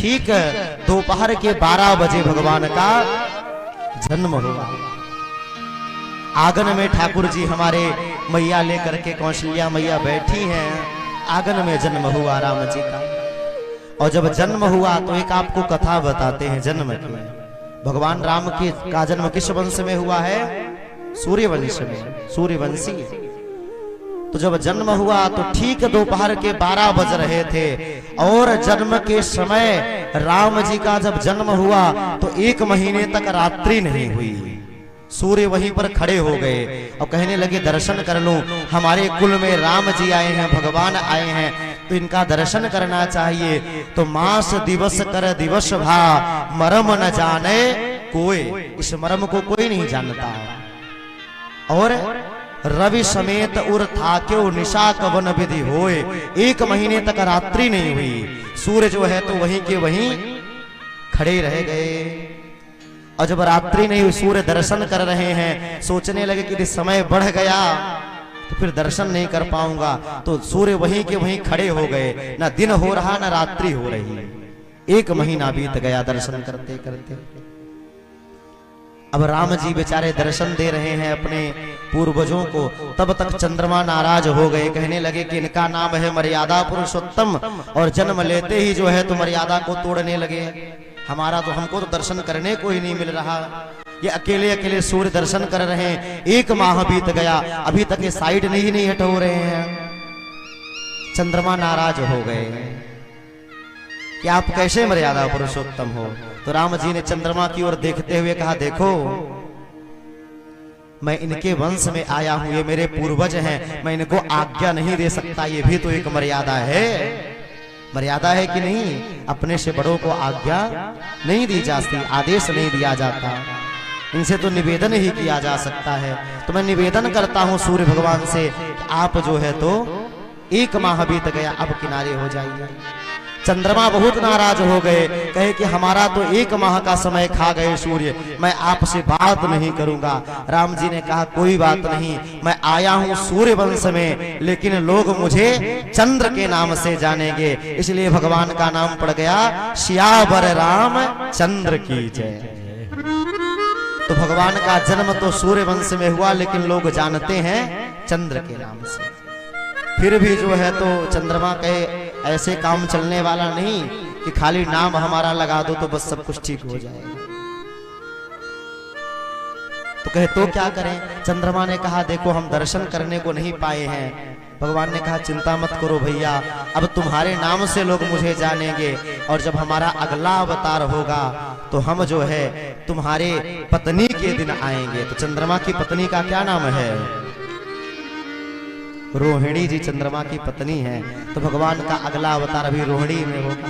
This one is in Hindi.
ठीक दोपहर के 12 बजे भगवान का जन्म हुआ। आंगन में ठाकुर जी हमारे मैया लेकर के कौशल्या मैया बैठी हैं। आंगन में जन्म हुआ राम जी का। और जब जन्म हुआ तो एक आपको कथा बताते हैं जन्म की। भगवान राम का जन्म किस वंश में हुआ है? सूर्यवंश में, सूर्यवंशी। तो जब जन्म हुआ तो ठीक दोपहर के 12 बज रहे थे और जन्म के समय राम जी का जब जन्म हुआ तो 1 महीने तक रात्रि नहीं हुई। सूर्य वहीं पर खड़े हो गए और कहने लगे दर्शन कर लूं, हमारे कुल में राम जी आए हैं, भगवान आए हैं, तो इनका दर्शन करना चाहिए। तो मास दिवस कर दिवस भा मरम न जाने कोई, इस मरम को कोई नहीं जानता। और रवि समेत उर था क्यों निशा कवन विधि होए, 1 महीने तक रात्रि नहीं हुई। सूर्य जो है तो वहीं के वहीं खड़े रह गए। और जब रात्रि नहीं हुई, सूर्य दर्शन कर रहे हैं, सोचने लगे कि समय बढ़ गया तो फिर दर्शन नहीं कर पाऊंगा। तो सूर्य वहीं के वहीं खड़े हो गए, ना दिन हो रहा ना रात्रि हो रही। 1 महीना बीत गया दर्शन करते करते। अब राम जी बेचारे दर्शन दे रहे हैं अपने पूर्वजों को, तब तक चंद्रमा नाराज हो गए। कहने लगे कि इनका नाम है मर्यादा पुरुषोत्तम और जन्म लेते ही जो है तो मर्यादा को तोड़ने लगे। हमारा तो हमको तो दर्शन करने को ही नहीं मिल रहा। ये अकेले अकेले सूर्य दर्शन कर रहे हैं। 1 माह बीत गया, अभी तक ये साइड नहीं हट हो रहे हैं। चंद्रमा नाराज हो गए कि आप कैसे मर्यादा पुरुषोत्तम हो। तो राम जी ने चंद्रमा की ओर देखते हुए कहा, देखो मैं इनके वंश में आया हूं, ये मेरे पूर्वज हैं, मैं इनको आज्ञा नहीं दे सकता, ये भी तो एक मर्यादा है। मर्यादा है कि नहीं? अपने से बड़ों को आज्ञा नहीं दी जाती, आदेश नहीं दिया जाता, इनसे तो निवेदन ही किया जा सकता है। तो मैं निवेदन करता हूं सूर्य भगवान से, आप जो है तो 1 माह बीत गया, अब किनारे हो जाइए। चंद्रमा बहुत नाराज हो गए, कहे कि हमारा तो 1 माह का समय खा गए सूर्य, मैं आपसे बात नहीं करूंगा। राम जी ने कहा कोई बात नहीं, मैं आया हूं सूर्य वंश में, लेकिन लोग मुझे चंद्र के नाम से जानेंगे, इसलिए भगवान का नाम पड़ गया सियावर राम चंद्र की जय। तो भगवान का जन्म तो सूर्य वंश में हुआ, लेकिन लोग जानते हैं चंद्र के नाम से। फिर भी जो है तो चंद्रमा कहे ऐसे काम चलने वाला नहीं कि खाली नाम हमारा लगा दो तो बस सब कुछ ठीक हो जाएगा। तो कहे तो क्या करें? चंद्रमा ने कहा देखो हम दर्शन करने को नहीं पाए हैं। भगवान ने कहा चिंता मत करो भैया, अब तुम्हारे नाम से लोग मुझे जानेंगे, और जब हमारा अगला अवतार होगा तो हम जो है तुम्हारे पत्नी के दिन आएंगे। तो चंद्रमा की पत्नी का क्या नाम है? रोहिणी जी चंद्रमा की पत्नी है। तो भगवान का अगला अवतार अभी रोहिणी में होगा।